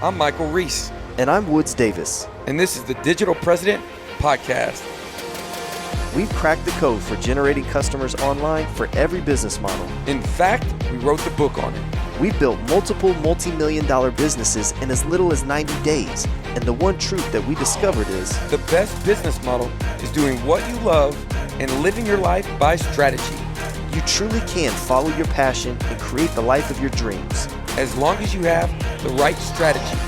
I'm Michael Reese. And I'm Woods Davis. And this is the Digital President Podcast. We've cracked the code for generating customers online for every business model. In fact, we wrote the book on it. We've built multiple multi-million-dollar businesses in as little as 90 days. And the one truth that we discovered is the best business model is doing what you love and living your life by strategy. You truly can follow your passion and create the life of your dreams, as long as you have the right strategy.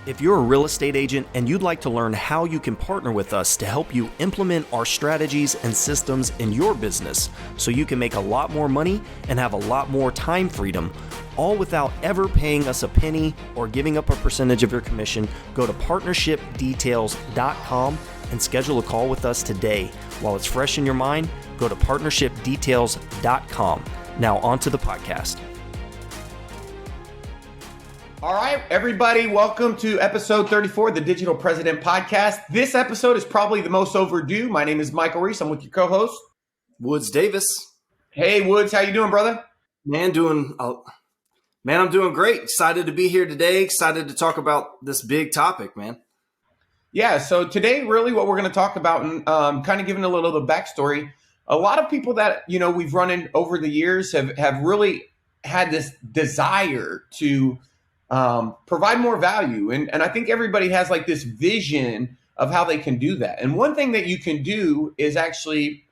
If you're a real estate agent and you'd like to learn how you can partner with us to help you implement our strategies and systems in your business so you can make a lot more money and have a lot more time freedom, all without ever paying us a penny or giving up a percentage of your commission, go to partnershipdetails.com and schedule a call with us today. While it's fresh in your mind, go to partnershipdetails.com. Now on to the podcast. All right, everybody, welcome to episode 34 of the Digital President Podcast. This episode is probably the most overdue. My name is Michael Reese. I'm with your co-host, Woods Davis. Hey, Woods, how you doing, brother? I'm doing great. Excited to be here today. Excited to talk about this big topic, man. Yeah, so today, really what we're going to talk about and kind of giving a little of the backstory. A lot of people that, we've run in over the years have really had this desire to provide more value. And I think everybody has like this vision of how they can do that. And one thing that you can do is actually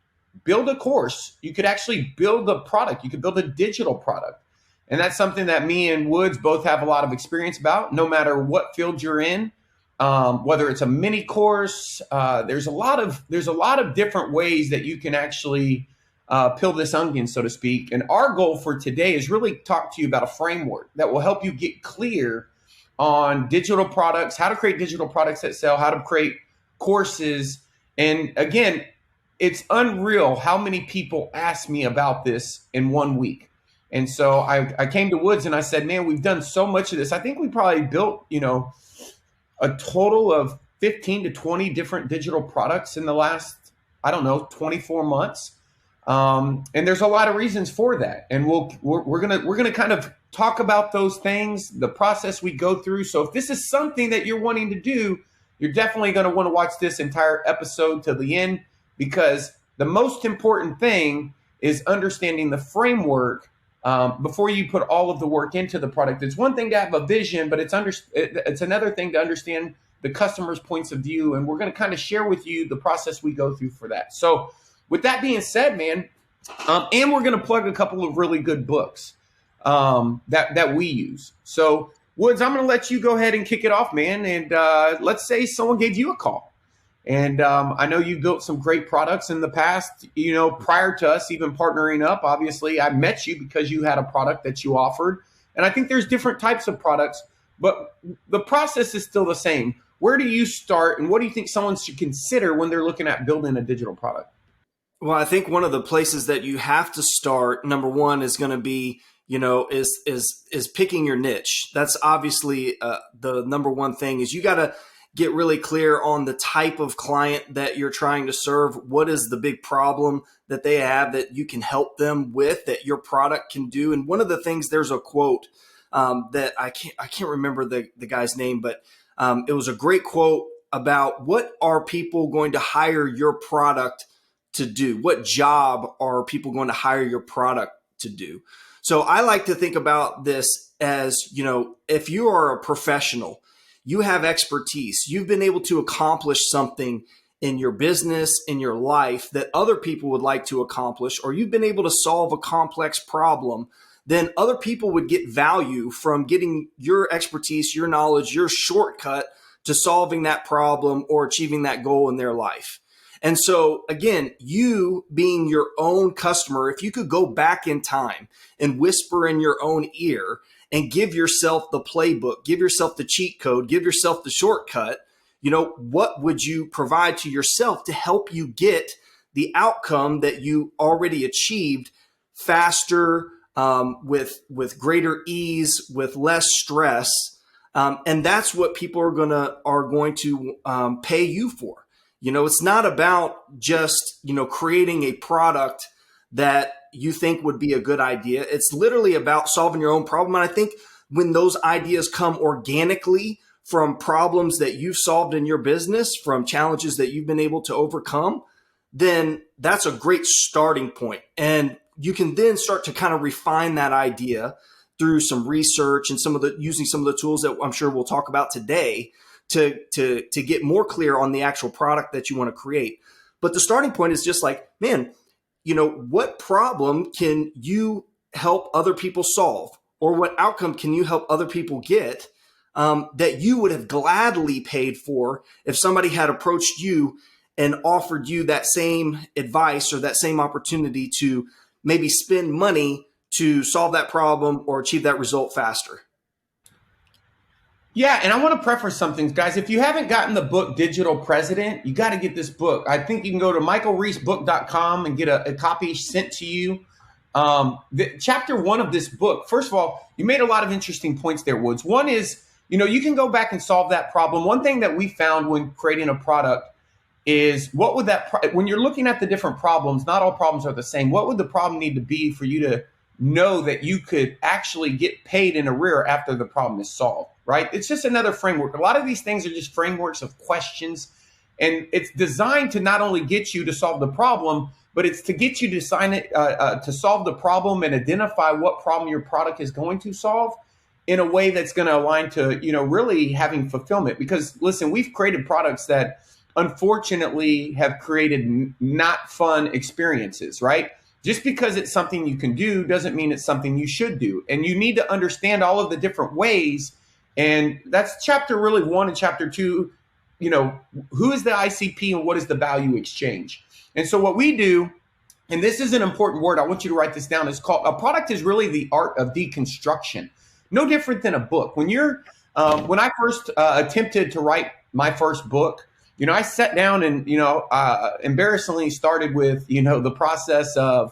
build a course. You could actually build a product. You could build a digital product. And that's something that me and Woods both have a lot of experience about, no matter what field you're in, whether it's a mini course, there's a lot of different ways that you can actually peel this onion, so to speak. And our goal for today is really talk to you about a framework that will help you get clear on digital products, how to create digital products that sell, how to create courses. And again, it's unreal how many people ask me about this in 1 week. And so I came to Woods and I said, man, we've done so much of this. I think we probably built, a total of 15 to 20 different digital products in the last, 24 months. And there's a lot of reasons for that. And we're gonna kind of talk about those things, the process we go through. So if this is something that you're wanting to do, you're definitely going to want to watch this entire episode to the end, because the most important thing is understanding the framework before you put all of the work into the product. It's one thing to have a vision, but it's another thing to understand the customer's points of view. And we're going to kind of share with you the process we go through for that. So with that being said, man, and we're going to plug a couple of really good books that we use. So, Woods, I'm going to let you go ahead and kick it off, man. And let's say someone gave you a call. And I know you built some great products in the past, prior to us even partnering up. Obviously, I met you because you had a product that you offered. And I think there's different types of products, but the process is still the same. Where do you start, and what do you think someone should consider when they're looking at building a digital product? Well, I think one of the places that you have to start, number one, is going to be, is picking your niche. That's obviously the number one thing. Is you got to get really clear on the type of client that you're trying to serve. What is the big problem that they have that you can help them with, that your product can do? And one of the things, there's a quote that I can't remember the guy's name, but it was a great quote about what are people going to hire your product to do? What job are people going to hire your product to do? So I like to think about this as, if you are a professional, you have expertise, you've been able to accomplish something in your business, in your life that other people would like to accomplish, or you've been able to solve a complex problem, then other people would get value from getting your expertise, your knowledge, your shortcut to solving that problem or achieving that goal in their life. And so, again, you being your own customer, if you could go back in time and whisper in your own ear and give yourself the playbook, give yourself the cheat code, give yourself the shortcut, what would you provide to yourself to help you get the outcome that you already achieved faster, with greater ease, with less stress? And that's what people are going to pay you for. It's not about just, creating a product that you think would be a good idea. It's literally about solving your own problem. And I think when those ideas come organically from problems that you've solved in your business, from challenges that you've been able to overcome, then that's a great starting point. And you can then start to kind of refine that idea through some research and using some of the tools that I'm sure we'll talk about today to get more clear on the actual product that you want to create. But the starting point is just like, man, what problem can you help other people solve, or what outcome can you help other people get that you would have gladly paid for if somebody had approached you and offered you that same advice or that same opportunity to maybe spend money to solve that problem or achieve that result faster. Yeah, and I want to preface something, guys. If you haven't gotten the book Digital President, you got to get this book. I think you can go to michaelreesebook.com and get a copy sent to you. Chapter 1 of this book, first of all, you made a lot of interesting points there, Woods. One is, you can go back and solve that problem. One thing that we found when creating a product is what would when you're looking at the different problems, not all problems are the same. What would the problem need to be for you to know that you could actually get paid in arrear after the problem is solved, right? It's just another framework. A lot of these things are just frameworks of questions, and it's designed to not only get you to solve the problem, but it's to get you to to solve the problem and identify what problem your product is going to solve in a way that's going to align to, really having fulfillment. Because listen, we've created products that unfortunately have created not fun experiences, right? Just because it's something you can do doesn't mean it's something you should do. And you need to understand all of the different ways. And that's chapter really 1 and chapter 2, who is the ICP and what is the value exchange? And so what we do, and this is an important word, I want you to write this down, it's called, a product is really the art of deconstruction. No different than a book. When I first attempted to write my first book, I sat down and, embarrassingly started with, the process of,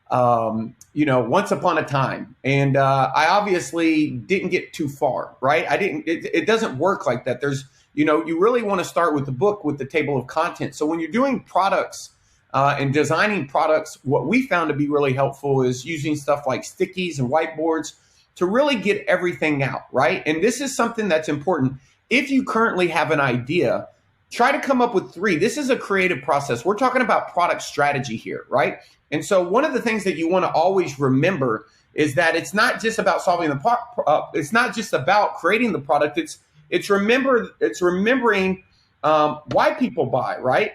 once upon a time. And I obviously didn't get too far, right? It doesn't work like that. There's, you really want to start with the book, with the table of content. So when you're doing products and designing products, what we found to be really helpful is using stuff like stickies and whiteboards to really get everything out, right? And this is something that's important. If you currently have an idea, try to come up with 3. This is a creative process. We're talking about product strategy here, right? And so one of the things that you want to always remember is that it's not just about solving the problem. It's not just about creating the product. It's remembering why people buy, right?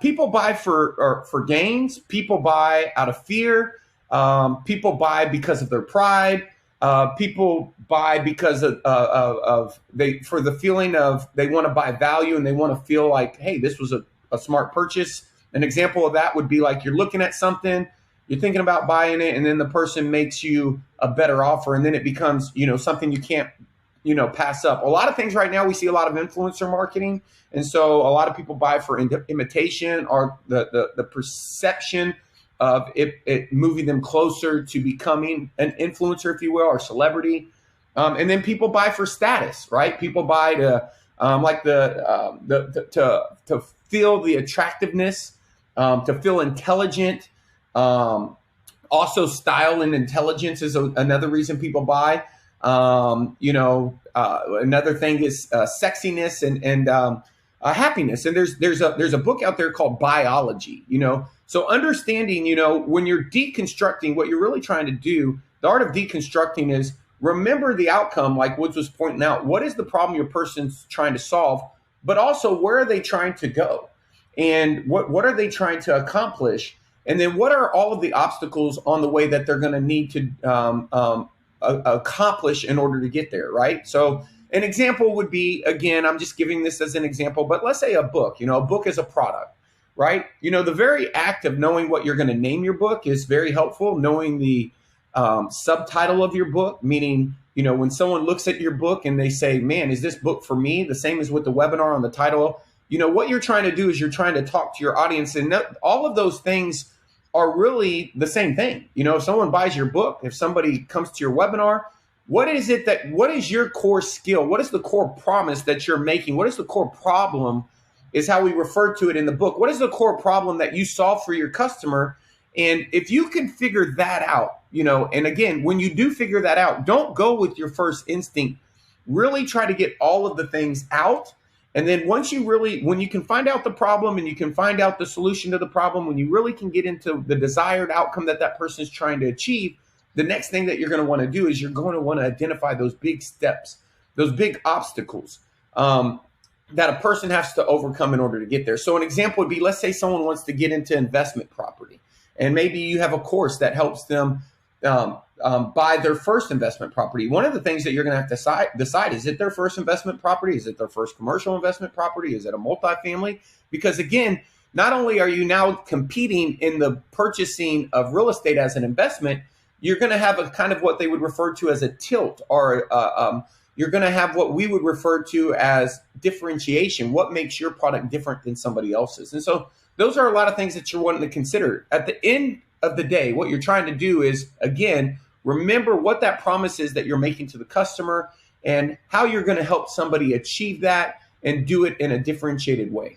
People buy for gains. People buy out of fear. People buy because of their pride. People buy because for the feeling of they want to buy value and they want to feel like, hey, this was a smart purchase. An example of that would be like you're looking at something, you're thinking about buying it, and then the person makes you a better offer, and then it becomes, something you can't, pass up. A lot of things right now, we see a lot of influencer marketing, and so a lot of people buy for imitation or the perception of it moving them closer to becoming an influencer, if you will, or celebrity. And then people buy for status, right? People buy to to feel the attractiveness, to feel intelligent. Also, style and intelligence is another reason people buy. Another thing is sexiness and happiness. And there's a book out there called Biology. So understanding, when you're deconstructing, what you're really trying to do, the art of deconstructing is remember the outcome, like Woods was pointing out. What is the problem your person's trying to solve? But also, where are they trying to go? And what are they trying to accomplish? And then what are all of the obstacles on the way that they're going to need to accomplish in order to get there, right? So an example would be, again, I'm just giving this as an example, but let's say a book. A book is a product. Right? The very act of knowing what you're going to name your book is very helpful. Knowing the subtitle of your book, meaning, when someone looks at your book and they say, man, is this book for me? The same as with the webinar on the title. What you're trying to do is you're trying to talk to your audience. And all of those things are really the same thing. If someone buys your book, if somebody comes to your webinar, what is your core skill? What is the core promise that you're making? What is the core problem? Is how we refer to it in the book. What is the core problem that you solve for your customer? And if you can figure that out, And again, when you do figure that out, don't go with your first instinct. Really try to get all of the things out. And then when you can find out the problem and you can find out the solution to the problem, when you really can get into the desired outcome that person is trying to achieve, the next thing that you're going to want to do is you're going to want to identify those big steps, those big obstacles that a person has to overcome in order to get there. So an example would be, let's say someone wants to get into investment property, and maybe you have a course that helps them buy their first investment property. One of the things that you're going to have to decide, is it their first investment property? Is it their first commercial investment property? Is it a multifamily? Because again, not only are you now competing in the purchasing of real estate as an investment, you're going to have a kind of what they would refer to as a tilt, or you're going to have what we would refer to as differentiation. What makes your product different than somebody else's? And so those are a lot of things that you're wanting to consider. At the end of the day, what you're trying to do is, again, remember what that promise is that you're making to the customer and how you're going to help somebody achieve that and do it in a differentiated way.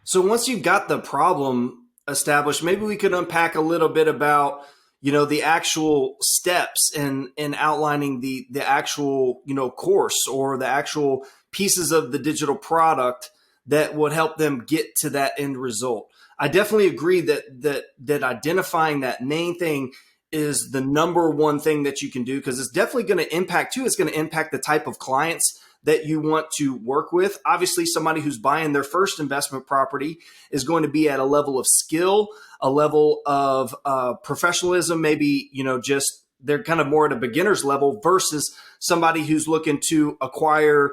So once you've got the problem established, maybe we could unpack a little bit about, the actual steps and outlining the actual, course or the actual pieces of the digital product that would help them get to that end result. I definitely agree that identifying that main thing is the number one thing that you can do, because it's definitely going to impact too. It's going to impact the type of clients that you want to work with. Obviously, somebody who's buying their first investment property is going to be at a level of skill, a level of professionalism, maybe, just they're kind of more at a beginner's level, versus somebody who's looking to acquire,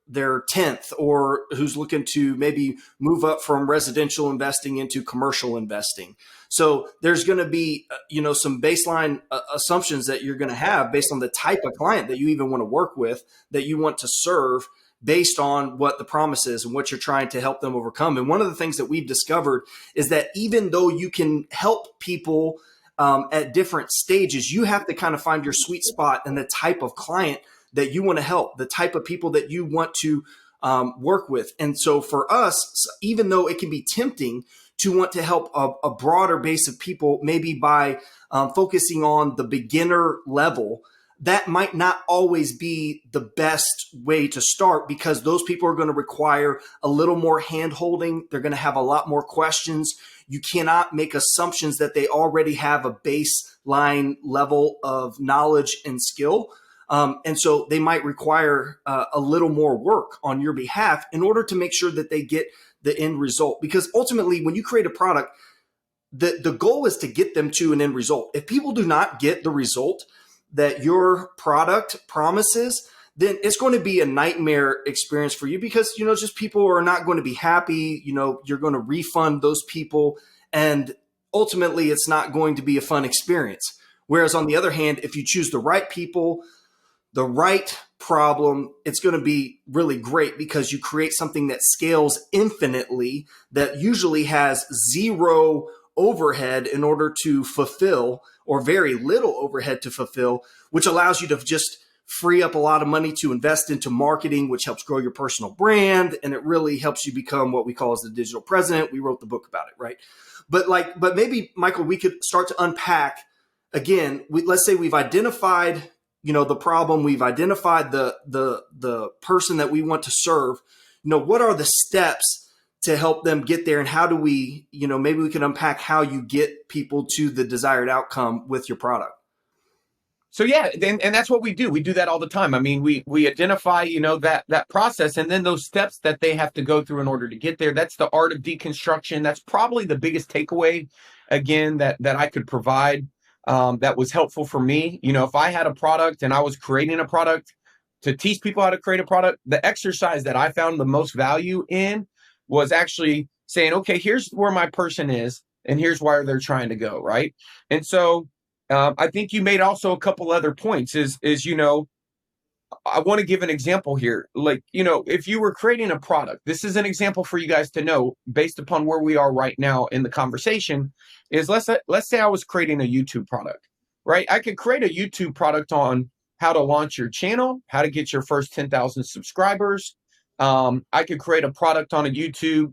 their 10th, or who's looking to maybe move up from residential investing into commercial investing. So there's going to be, some baseline assumptions that you're going to have based on the type of client that you even want to work with, that you want to serve, based on what the promise is and what you're trying to help them overcome. And one of the things that we've discovered is that even though you can help people at different stages, you have to kind of find your sweet spot and the type of client that you want to help, the type of people that you want to work with. And so for us, even though it can be tempting to want to help a broader base of people, maybe by focusing on the beginner level, that might not always be the best way to start, because those people are going to require a little more hand holding. They're going to have a lot more questions. You cannot make assumptions that they already have a baseline level of knowledge and skill. And so they might require a little more work on your behalf in order to make sure that they get the end result. Because ultimately, when you create a product, the goal is to get them to an end result. If people do not get the result that your product promises, then it's going to be a nightmare experience for you, because, just people are not going to be happy. You're going to refund those people, and ultimately it's not going to be a fun experience. Whereas on the other hand, if you choose the right people, the right problem, it's going to be really great, because you create something that scales infinitely, that usually has zero overhead in order to fulfill, or very little overhead to fulfill, which allows you to just free up a lot of money to invest into marketing, which helps grow your personal brand. And it really helps you become what we call as the digital president. We wrote the book about it, right? But maybe, Michael, we could start to unpack again. Let's say we've identified, the problem, we've identified the person that we want to serve. What are the steps to help them get there, and how do we, maybe we can unpack how you get people to the desired outcome with your product. So yeah, and that's what we do. We do that all the time. I mean, we identify, that process, and then those steps that they have to go through in order to get there. That's the art of deconstruction. That's probably the biggest takeaway, again, that I could provide, that was helpful for me. If I had a product and I was creating a product to teach people how to create a product, the exercise that I found the most value in was actually saying, okay, here's where my person is, and here's where they're trying to go, right? And so I think you made also a couple other points is I want to give an example here. Like, if you were creating a product, this is an example for you guys to know based upon where we are right now in the conversation, is let's say I was creating a YouTube product, right? I could create a YouTube product on how to launch your channel, how to get your first 10,000 subscribers. I could create a product on a YouTube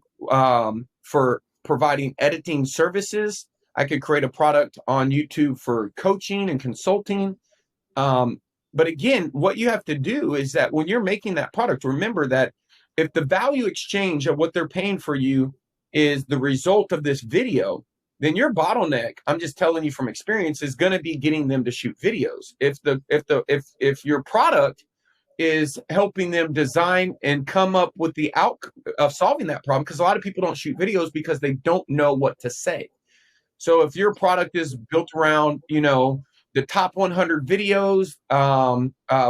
for providing editing services. I could create a product on YouTube for coaching and consulting. But again, what you have to do is that when you're making that product, remember that if the value exchange of what they're paying for you is the result of this video, then your bottleneck, I'm just telling you from experience, is going to be getting them to shoot videos. If your product is helping them design and come up with the outcome of solving that problem, because a lot of people don't shoot videos because they don't know what to say. So if your product is built around, the top 100 videos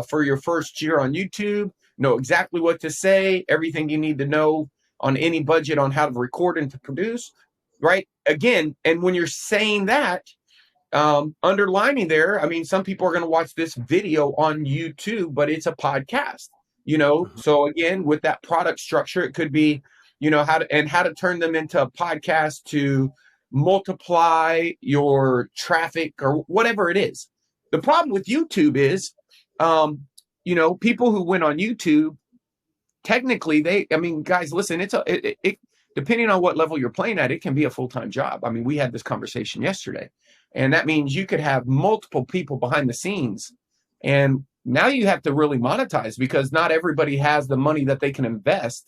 for your first year on YouTube, know exactly what to say, everything you need to know on any budget on how to record and to produce, right? Again, and when you're saying that, underlining there, I mean, some people are going to watch this video on YouTube, but it's a podcast, So again, with that product structure, it could be, how to turn them into a podcast to multiply your traffic or whatever it is. The problem with YouTube is, people who went on YouTube, technically guys, listen, it depending on what level you're playing at, it can be a full-time job. I mean, we had this conversation yesterday, and that means you could have multiple people behind the scenes. And now you have to really monetize, because not everybody has the money that they can invest,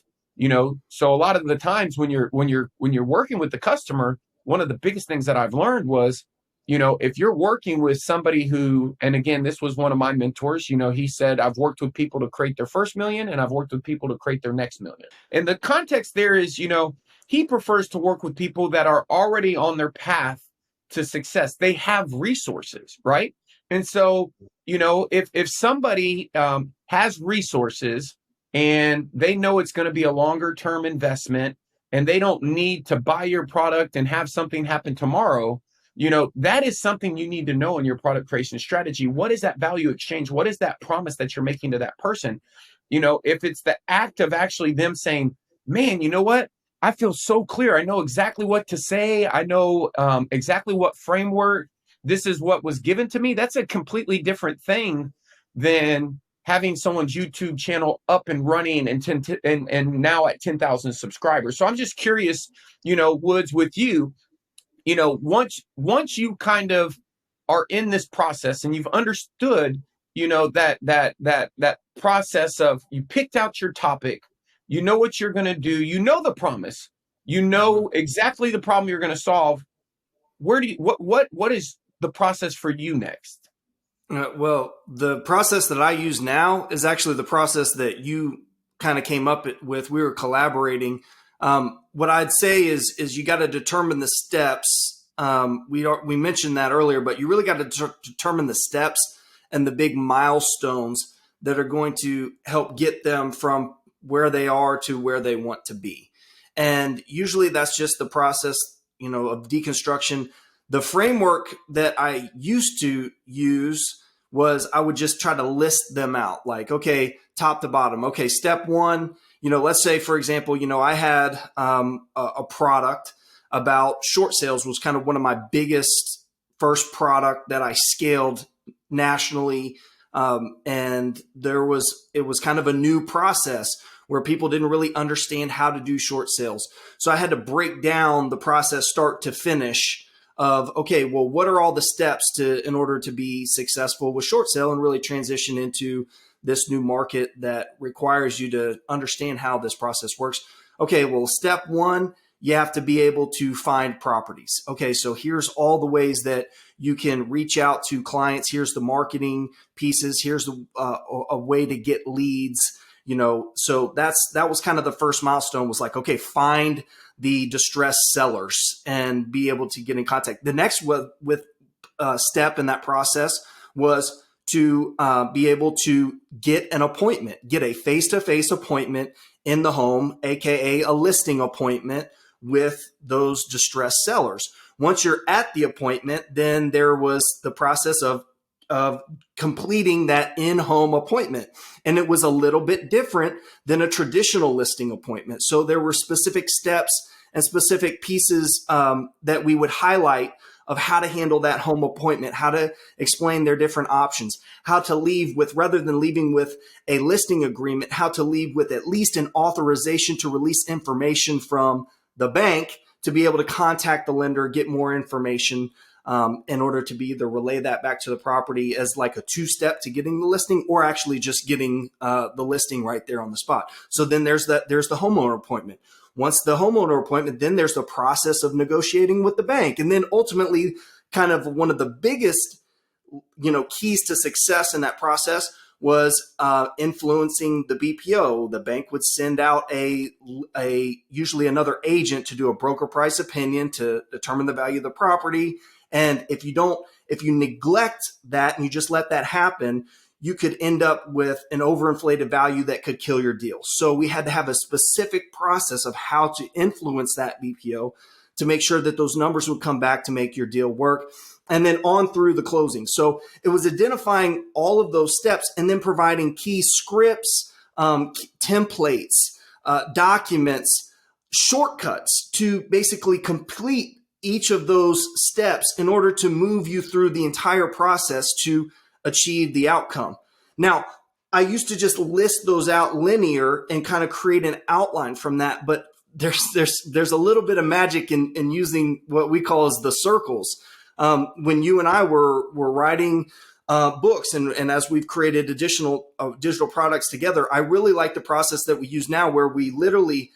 So a lot of the times when you're working with the customer, one of the biggest things that I've learned was, if you're working with somebody who, and again, this was one of my mentors, he said, I've worked with people to create their first million, and I've worked with people to create their next million. And the context there is, he prefers to work with people that are already on their path to success. They have resources, right? And so, if somebody has resources and they know it's going to be a longer term investment, and they don't need to buy your product and have something happen tomorrow, that is something you need to know in your product creation strategy. What is that value exchange? What is that promise that you're making to that person? If it's the act of actually them saying, man, you know what? I feel so clear. I know exactly what to say. I know exactly what framework. This is what was given to me. That's a completely different thing than having someone's YouTube channel up and running and now at 10,000 subscribers. So I'm just curious, Woods, with you, once you kind of are in this process and you've understood, that process of, you picked out your topic, you know what you're going to do, the promise, exactly the problem you're going to solve. What is the process for you next? Well, the process that I use now is actually the process that you kind of came up with. We were collaborating. What I'd say is you got to determine the steps. We mentioned that earlier, but you really got to determine the steps and the big milestones that are going to help get them from where they are to where they want to be. And usually that's just the process, of deconstruction. The framework that I used to use was I would just try to list them out, like, okay, top to bottom. Okay, step one, let's say, for example, I had a product about short sales, was kind of one of my biggest first product that I scaled nationally. And it was kind of a new process where people didn't really understand how to do short sales. So I had to break down the process start to finish of, okay, well, what are all the steps in order to be successful with short sale and really transition into this new market that requires you to understand how this process works. Okay, well, step one, you have to be able to find properties. Okay, so here's all the ways that you can reach out to clients. Here's the marketing pieces. Here's a way to get leads. So that was kind of the first milestone, was like, okay, find the distressed sellers and be able to get in contact. The next step in that process was to be able to get an appointment, get a face-to-face appointment in the home, AKA a listing appointment with those distressed sellers. Once you're at the appointment, then there was the process of completing that in-home appointment. And it was a little bit different than a traditional listing appointment. So there were specific steps and specific pieces that we would highlight of how to handle that home appointment, how to explain their different options, how to leave with, rather than leaving with a listing agreement, how to leave with at least an authorization to release information from the bank to be able to contact the lender, get more information in order to be either relay that back to the property as like a 2-step to getting the listing, or actually just getting the listing right there on the spot. So then there's the homeowner appointment. Once the homeowner appointment, then there's the process of negotiating with the bank. And then ultimately, kind of one of the biggest, keys to success in that process was influencing the BPO. The bank would send out a usually another agent to do a broker price opinion to determine the value of the property. And if you neglect that and you just let that happen, you could end up with an overinflated value that could kill your deal. So we had to have a specific process of how to influence that BPO to make sure that those numbers would come back to make your deal work. And then on through the closing. So it was identifying all of those steps and then providing key scripts, templates, documents, shortcuts to basically complete each of those steps in order to move you through the entire process to achieve the outcome. Now, I used to just list those out linear and kind of create an outline from that, but there's a little bit of magic in using what we call as the circles. When you and I were writing books and as we've created additional digital products together, I really like the process that we use now where we literally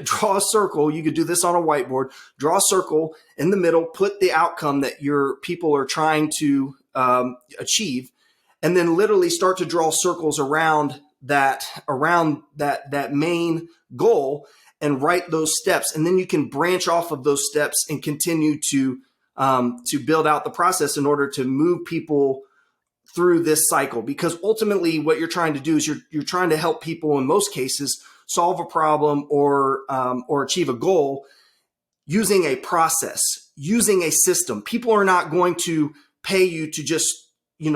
draw a circle. You could do this on a whiteboard, draw a circle in the middle, put the outcome that your people are trying to achieve, and then literally start to draw circles around that main goal and write those steps. And then you can branch off of those steps and continue to build out the process in order to move people through this cycle. Because ultimately what you're trying to do is you're trying to help people in most cases solve a problem or achieve a goal using a process, using a system. People are not going to pay you to just,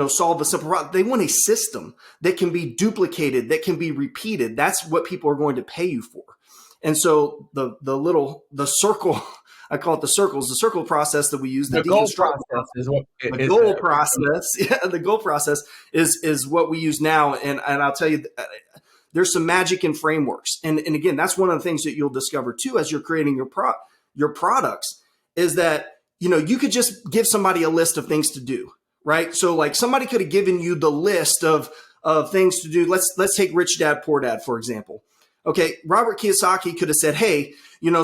solve a simple problem. They want a system that can be duplicated, that can be repeated. That's what people are going to pay you for. And so the circle, I call it the circles, the circle process that we use, the goal process is what the goal process. Yeah, the goal process is what we use now. And I'll tell you, there's some magic in frameworks. And again, that's one of the things that you'll discover too, as you're creating your products, is that, you could just give somebody a list of things to do, right? So like somebody could have given you the list of things to do. Let's take Rich Dad, Poor Dad, for example. Okay. Robert Kiyosaki could have said, hey,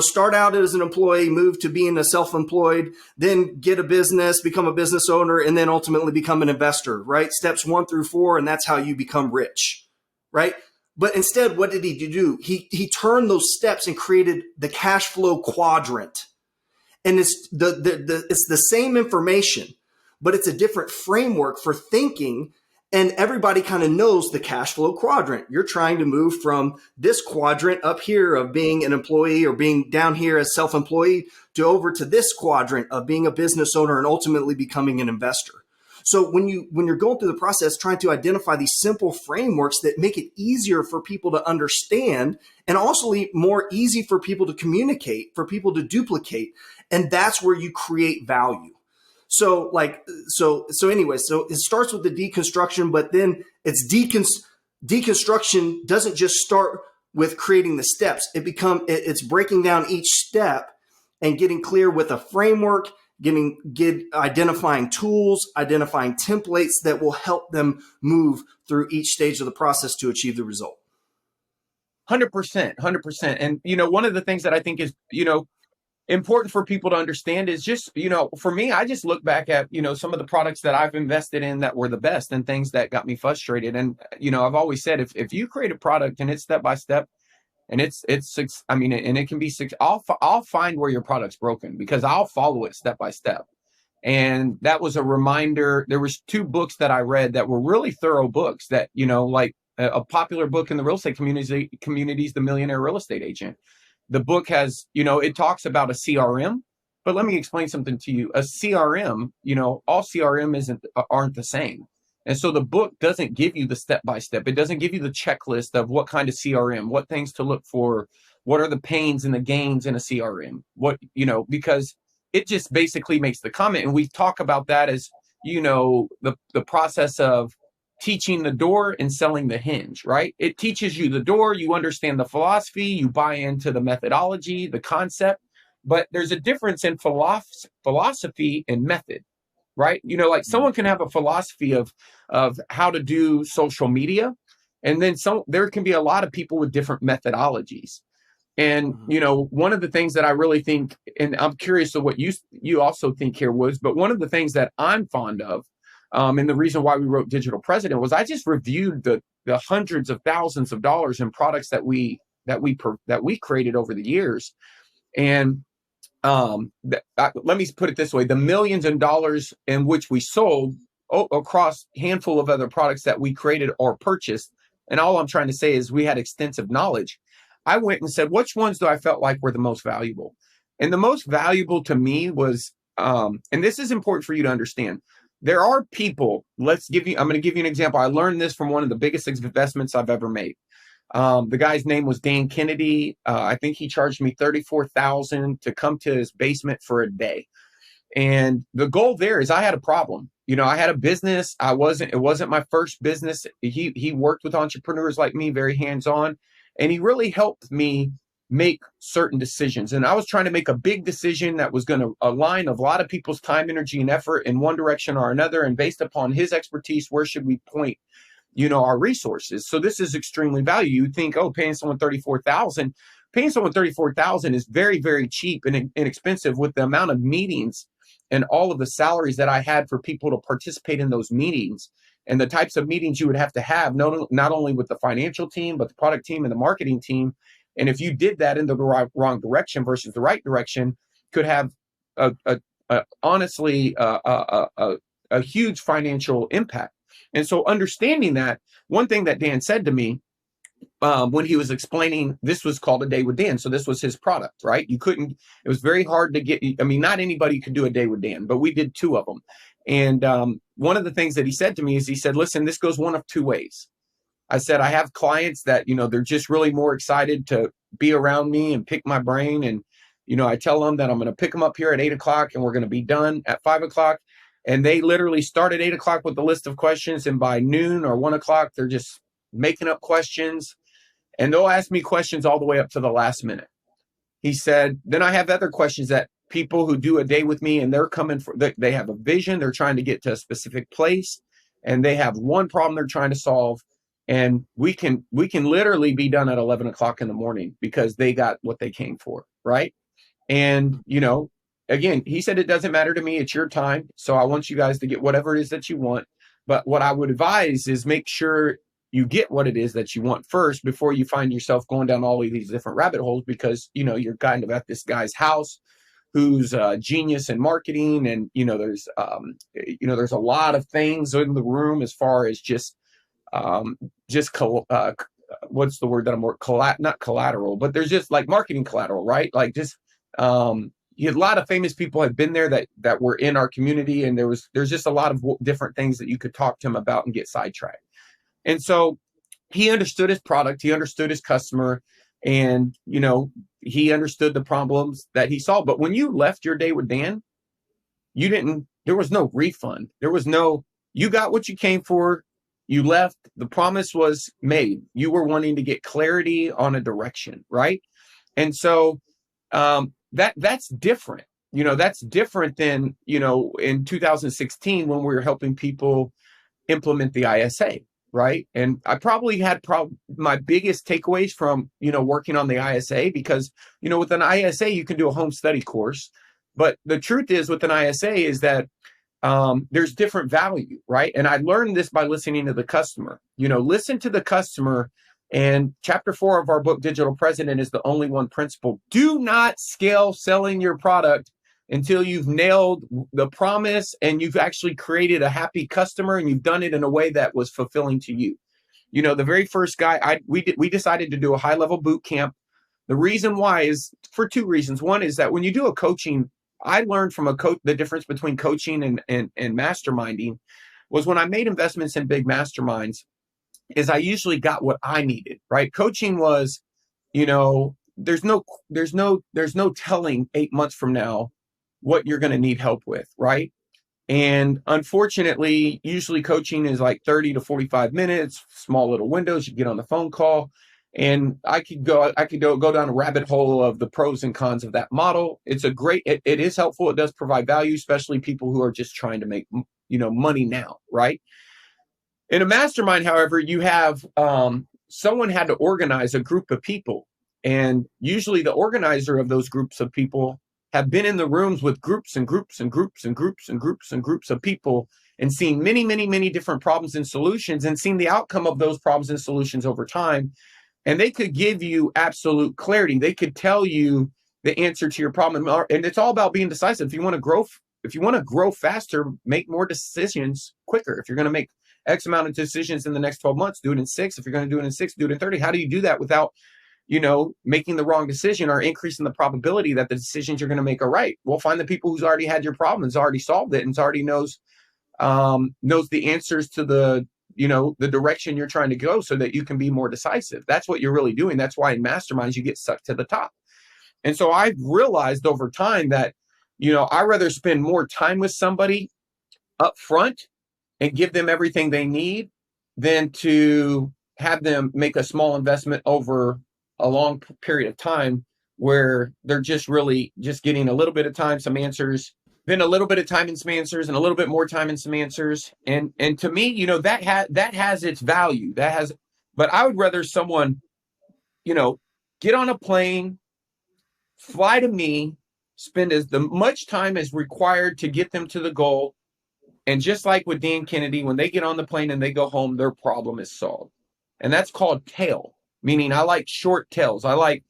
start out as an employee, move to being a self-employed, then get a business, become a business owner, and then ultimately become an investor, right? Steps 1 through 4. And that's how you become rich, right? But instead, what did he do? He turned those steps and created the cash flow quadrant. And it's the same information, but it's a different framework for thinking. And everybody kind of knows the cash flow quadrant. You're trying to move from this quadrant up here of being an employee or being down here as self-employed to over to this quadrant of being a business owner and ultimately becoming an investor. So when you're going through the process, trying to identify these simple frameworks that make it easier for people to understand and also more easy for people to communicate, for people to duplicate. And that's where you create value. So anyway, so it starts with the deconstruction, but then it's deconstruction doesn't just start with creating the steps. It's breaking down each step and getting clear with a framework, identifying tools, identifying templates that will help them move through each stage of the process to achieve the result. 100%. And, one of the things that I think is, important for people to understand is just, for me, I just look back at, some of the products that I've invested in that were the best and things that got me frustrated. And, I've always said, if you create a product and it's step by step and and it can be six, I'll find where your product's broken because I'll follow it step by step. And that was a reminder. There was 2 books that I read that were really thorough books that, like a popular book in the real estate communities, The Millionaire Real Estate Agent. The book has, it talks about a CRM, but let me explain something to you. A CRM, all CRM aren't the same. And so the book doesn't give you the step-by-step. It doesn't give you the checklist of what kind of CRM, what things to look for, what are the pains and the gains in a CRM, because it just basically makes the comment. And we talk about that as, the process of teaching the door and selling the hinge, right? It teaches you the door, you understand the philosophy, you buy into the methodology, the concept, but there's a difference in philosophy and method, right? Like someone can have a philosophy of how to do social media, and then there can be a lot of people with different methodologies. And one of the things that I really think, and I'm curious of what you also think here, was, but one of the things that I'm fond of, and the reason why we wrote Digital President, was I just reviewed the hundreds of thousands of dollars in products that we created over the years. And let me put it this way: the millions of dollars in which we sold across a handful of other products that we created or purchased. And all I'm trying to say is we had extensive knowledge. I went and said, which ones do I felt like were the most valuable? And the most valuable to me was, and this is important for you to understand, there are people, I'm going to give you an example. I learned this from one of the biggest investments I've ever made. The guy's name was Dan Kennedy. I think he charged me $34,000 to come to his basement for a day. And the goal there is I had a problem. I had a business. It wasn't my first business. He worked with entrepreneurs like me, very hands-on, and he really helped me make certain decisions. And I was trying to make a big decision that was going to align a lot of people's time, energy, and effort in one direction or another. And based upon his expertise, where should we point our resources? So this is extremely valuable. You think, paying someone $34,000 is very, very cheap and inexpensive with the amount of meetings and all of the salaries that I had for people to participate in those meetings, and the types of meetings you would have to have, not only with the financial team, but the product team and the marketing team. And if you did that in the wrong direction versus the right direction, could have honestly a huge financial impact. And so understanding that, one thing that Dan said to me when he was explaining, this was called A Day with Dan. So this was his product, right? It was very hard to get. Not anybody could do A Day with Dan, but we did 2 of them. And one of the things that he said to me is, he said, listen, this goes one of 2 ways. I said, I have clients that, they're just really more excited to be around me and pick my brain. And, I tell them that I'm going to pick them up here at 8:00 and we're going to be done at 5:00. And they literally start at 8:00 with a list of questions. And by noon or 1:00, they're just making up questions. And they'll ask me questions all the way up to the last minute. He said, then I have other questions that people who do a day with me, and they're coming they have a vision. They're trying to get to a specific place, and they have one problem they're trying to solve. And we can literally be done at 11:00 in the morning because they got what they came for. Right. And, again, he said, it doesn't matter to me. It's your time. So I want you guys to get whatever it is that you want. But what I would advise is make sure you get what it is that you want first before you find yourself going down all of these different rabbit holes, because, you're kind of at this guy's house who's a genius in marketing. And, there's a lot of things in the room as far as what's the word that I'm more not collateral, but there's just like marketing collateral, right? Like just, a lot of famous people have been there that were in our community. And there's just a lot of different things that you could talk to him about and get sidetracked. And so he understood his product, he understood his customer, and, he understood the problems that he solved. But when you left your day with Dan, there was no refund. You got what you came for. You left. The promise was made. You were wanting to get clarity on a direction, right? And so that's different. That's different than, in 2016 when we were helping people implement the ISA. Right. And I probably had my biggest takeaways from, working on the ISA, because, with an ISA, you can do a home study course. But the truth is with an ISA is that there's different value. Right. And I learned this by listening to the customer. Listen to the customer. And chapter 4 of our book, Digital President, is the only one principle. Do not scale selling your product until you've nailed the promise and you've actually created a happy customer and you've done it in a way that was fulfilling to you. The very first guy, we decided to do a high-level boot camp. The reason why is for 2 reasons. One is that when you do a coaching, I learned from the difference between coaching and masterminding was when I made investments in big masterminds, is I usually got what I needed, right? Coaching was, there's no telling 8 months from now what you're going to need help with, right? And unfortunately, usually coaching is like 30 to 45 minutes, small little windows. You get on the phone call. And I could go down a rabbit hole of the pros and cons of that model. It is helpful. It does provide value, especially people who are just trying to make, money now, right? In a mastermind, however, you have someone had to organize a group of people. And usually the organizer of those groups of people have been in the rooms with groups and groups and groups and groups and groups and groups of people and seen many, many, many different problems and solutions and seen the outcome of those problems and solutions over time. And they could give you absolute clarity. They could tell you the answer to your problem. And it's all about being decisive. If you want to grow faster, make more decisions quicker. If you're going to make X amount of decisions in the next 12 months, do it in 6. If you're going to do it in 6, do it in 30. How do you do that without, making the wrong decision or increasing the probability that the decisions you're going to make are right? Well, find the people who's already had your problem, has already solved it, and already knows the answers to the direction you're trying to go so that you can be more decisive. That's what you're really doing. That's why in masterminds, you get sucked to the top. And so I've realized over time that, I rather spend more time with somebody up front and give them everything they need than to have them make a small investment over a long period of time where they're just really just getting a little bit of time, some answers, then a little bit of time and some answers, and a little bit more time and some answers. And to me, that has its value. But I would rather someone, get on a plane, fly to me, spend as much time as required to get them to the goal. And just like with Dan Kennedy, when they get on the plane and they go home, their problem is solved. And that's called tail, meaning I like short tails. I like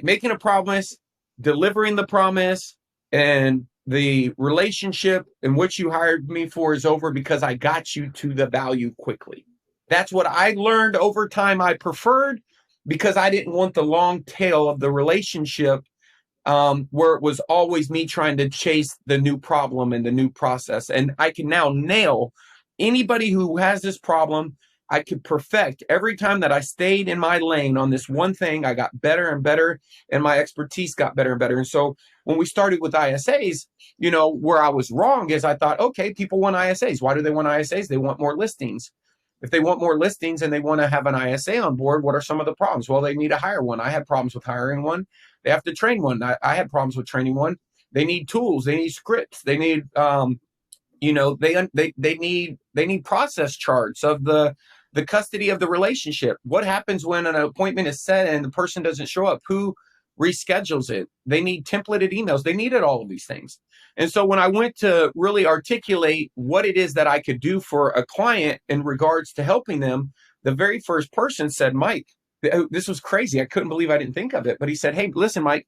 making a promise, delivering the promise, and the relationship in which you hired me for is over because I got you to the value quickly. That's what I learned over time I preferred, because I didn't want the long tail of the relationship where it was always me trying to chase the new problem and the new process. And I can now nail anybody who has this problem. I could perfect every time that I stayed in my lane on this one thing. I got better and better, and my expertise got better and better. And so when we started with ISAs, where I was wrong is I thought, okay, people want ISAs. Why do they want ISAs? They want more listings. If they want more listings and they want to have an ISA on board, what are some of the problems? Well, they need to hire one. I had problems with hiring one. They have to train one. I had problems with training one. They need tools. They need scripts. They need, they need process charts of the custody of the relationship. What happens when an appointment is set and the person doesn't show up? Who reschedules it? They need templated emails. They needed all of these things. And so when I went to really articulate what it is that I could do for a client in regards to helping them, the very first person said, Mike, this was crazy. I couldn't believe I didn't think of it. But he said, hey, listen, Mike,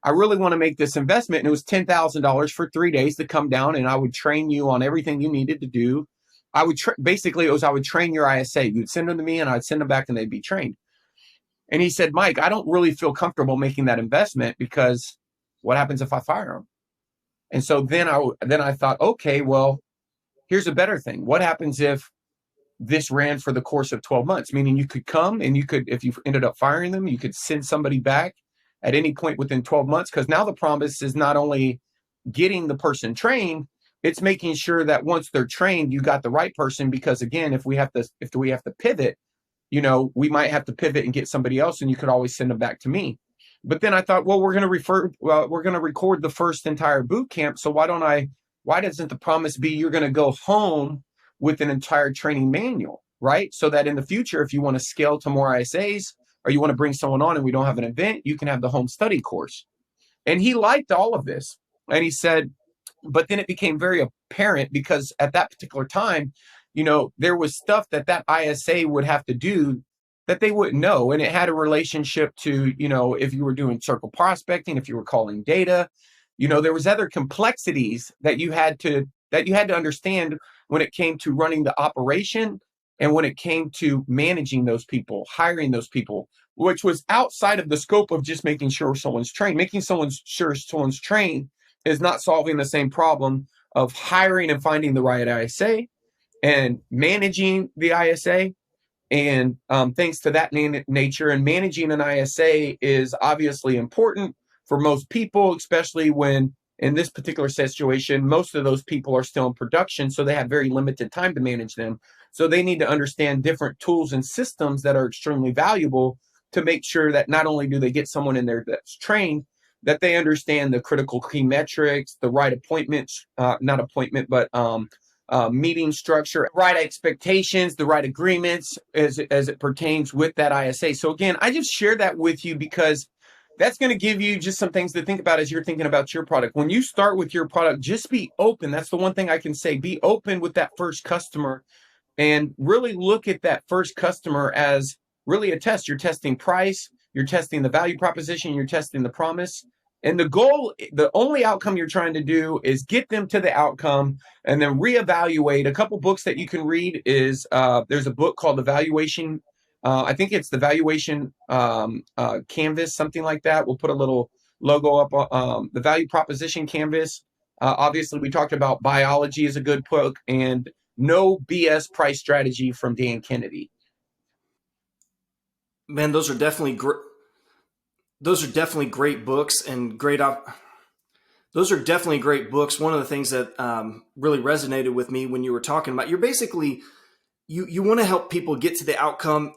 I really want to make this investment. And it was $10,000 for 3 days to come down, and I would train you on everything you needed to do. I would train your ISA. You'd send them to me and I'd send them back and they'd be trained. And he said, Mike, I don't really feel comfortable making that investment because what happens if I fire them? And so then I thought, okay, well, here's a better thing. What happens if this ran for the course of 12 months? Meaning you could come and if you ended up firing them, you could send somebody back at any point within 12 months. Because now the promise is not only getting the person trained, it's making sure that once they're trained, you got the right person. Because again, if we have to pivot, we might have to pivot and get somebody else, and you could always send them back to me. But then I thought, well, we're going to record the first entire boot camp. So why doesn't the promise be you're going to go home with an entire training manual, right? So that in the future, if you want to scale to more ISAs or you want to bring someone on and we don't have an event, you can have the home study course. And he liked all of this. And he said, but then it became very apparent because at that particular time, there was stuff that ISA would have to do that they wouldn't know. And it had a relationship to, if you were doing circle prospecting, if you were calling data, there was other complexities that you had to understand when it came to running the operation and when it came to managing those people, hiring those people, which was outside of the scope of just making sure someone's trained. Making sure someone's trained is not solving the same problem of hiring and finding the right ISA and managing the ISA and things to that nature. And managing an ISA is obviously important for most people, especially when in this particular situation, most of those people are still in production, so they have very limited time to manage them. So they need to understand different tools and systems that are extremely valuable to make sure that not only do they get someone in there that's trained, that they understand the critical key metrics, the right appointments, not appointment, but meeting structure, right expectations, the right agreements as it pertains with that ISA. So again, I just share that with you because that's going to give you just some things to think about as you're thinking about your product. When you start with your product, just be open. That's the one thing I can say. Be open with that first customer and really look at that first customer as really a test. You're testing price, you're testing the value proposition, you're testing the promise. And the goal, the only outcome you're trying to do is get them to the outcome and then reevaluate. A couple books that you can read is there's a book called The Valuation. I think it's the Valuation Canvas, something like that. We'll put a little logo up, the Value Proposition Canvas. Obviously, we talked about Biology is a good book, and No BS Price Strategy from Dan Kennedy. Man, those are definitely great. Those are definitely great books and those are definitely great books. One of the things that really resonated with me when you were talking about, you're basically, you want to help people get to the outcome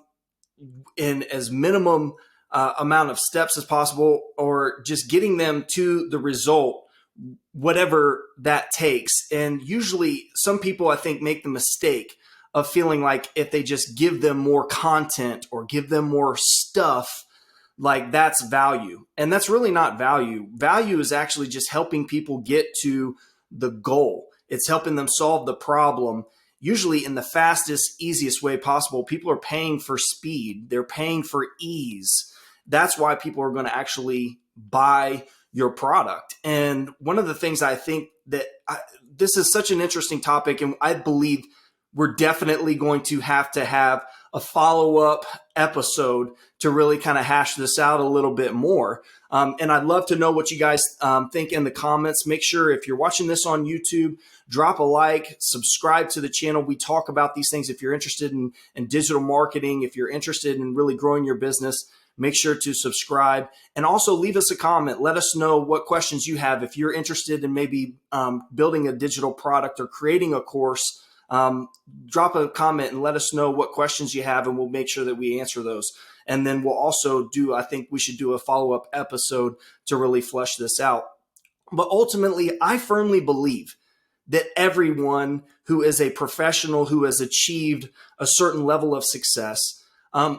in as minimum amount of steps as possible, or just getting them to the result, whatever that takes. And usually some people, I think, make the mistake of feeling like if they just give them more content or give them more stuff, like that's value. And that's really not value. Value is actually just helping people get to the goal. It's helping them solve the problem, usually in the fastest, easiest way possible. People are paying for speed. They're paying for ease. That's why people are going to actually buy your product. And one of the things I think that this is such an interesting topic, and I believe we're definitely going to have a follow-up episode to really kind of hash this out a little bit more. And I'd love to know what you guys think in the comments. Make sure if you're watching this on YouTube, drop a like, subscribe to the channel. We talk about these things. If you're interested in digital marketing, if you're interested in really growing your business, make sure to subscribe, and also leave us a comment. Let us know what questions you have. If you're interested in maybe building a digital product or creating a course, drop a comment and let us know what questions you have, and we'll make sure that we answer those. And then we'll also I think we should do a follow-up episode to really flesh this out. But ultimately, I firmly believe that everyone who is a professional, who has achieved a certain level of success,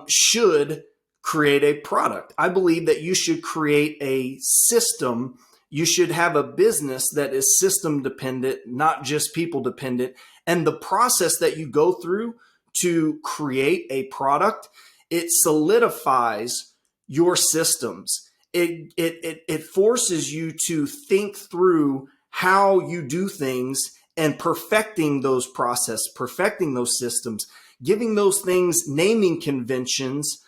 should create a product. I believe that you should create a system. You should have a business that is system dependent, not just people dependent. And the process that you go through to create a product, it solidifies your systems. It forces you to think through how you do things and perfecting those processes, perfecting those systems, giving those things naming conventions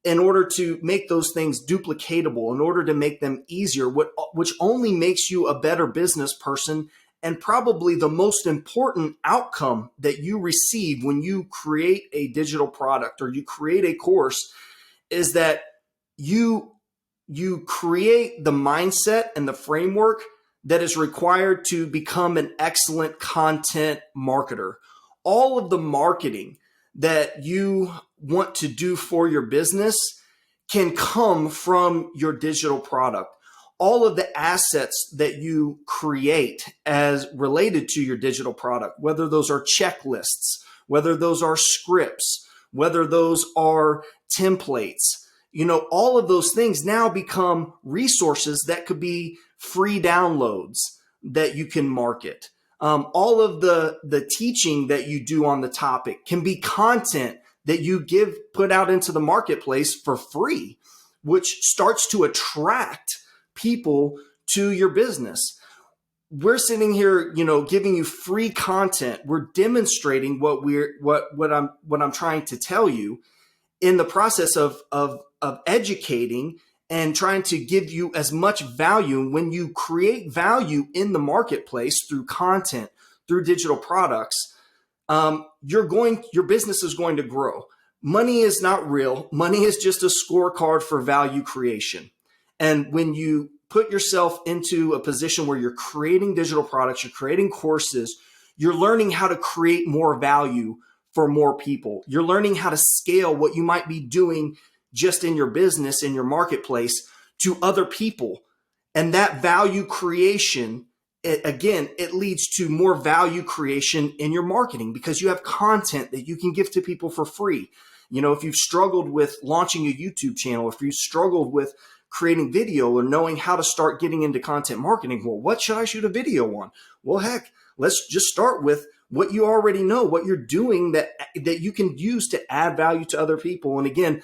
in order to make those things duplicatable, in order to make them easier, which only makes you a better business person. And probably the most important outcome that you receive when you create a digital product or you create a course is that you create the mindset and the framework that is required to become an excellent content marketer. All of the marketing that you want to do for your business can come from your digital product. All of the assets that you create as related to your digital product, whether those are checklists, whether those are scripts, whether those are templates, all of those things now become resources that could be free downloads that you can market. All of the teaching that you do on the topic can be content that you put out into the marketplace for free, which starts to attract people to your business. We're sitting here, giving you free content. We're demonstrating what I'm trying to tell you in the process of educating and trying to give you as much value. When you create value in the marketplace through content, through digital products, your business is going to grow. Money is not real. Money is just a scorecard for value creation. And when you put yourself into a position where you're creating digital products, you're creating courses, you're learning how to create more value for more people. You're learning how to scale what you might be doing just in your business, in your marketplace, to other people. And that value creation, it leads to more value creation in your marketing because you have content that you can give to people for free. You know, if you've struggled with launching a YouTube channel, if you've struggled with creating video or knowing how to start getting into content marketing, well, what should I shoot a video on? Well, heck, let's just start with what you already know, what you're doing that you can use to add value to other people. And again,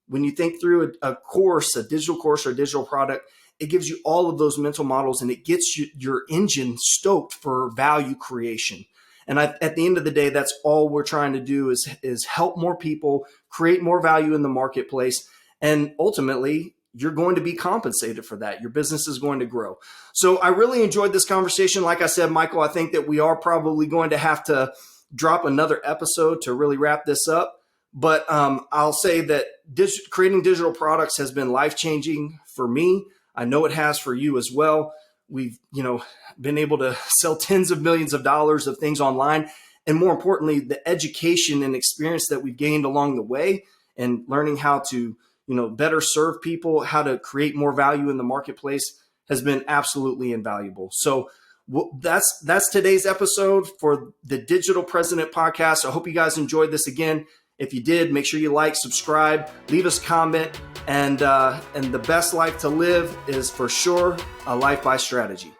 when you think through a course, a digital course or a digital product, it gives you all of those mental models and it gets your engine stoked for value creation. And at the end of the day, that's all we're trying to do is help more people, create more value in the marketplace. And ultimately, you're going to be compensated for that. Your business is going to grow. So I really enjoyed this conversation. Like I said, Michael, I think that we are probably going to have to drop another episode to really wrap this up. But I'll say that creating digital products has been life-changing for me. I know it has for you as well. We've, been able to sell tens of millions of dollars of things online. And more importantly, the education and experience that we've gained along the way and learning how to, better serve people, how to create more value in the marketplace has been absolutely invaluable. So that's today's episode for the Digital President Podcast. I hope you guys enjoyed this again. If you did, make sure you like, subscribe, leave us a comment. And the best life to live is for sure a life by strategy.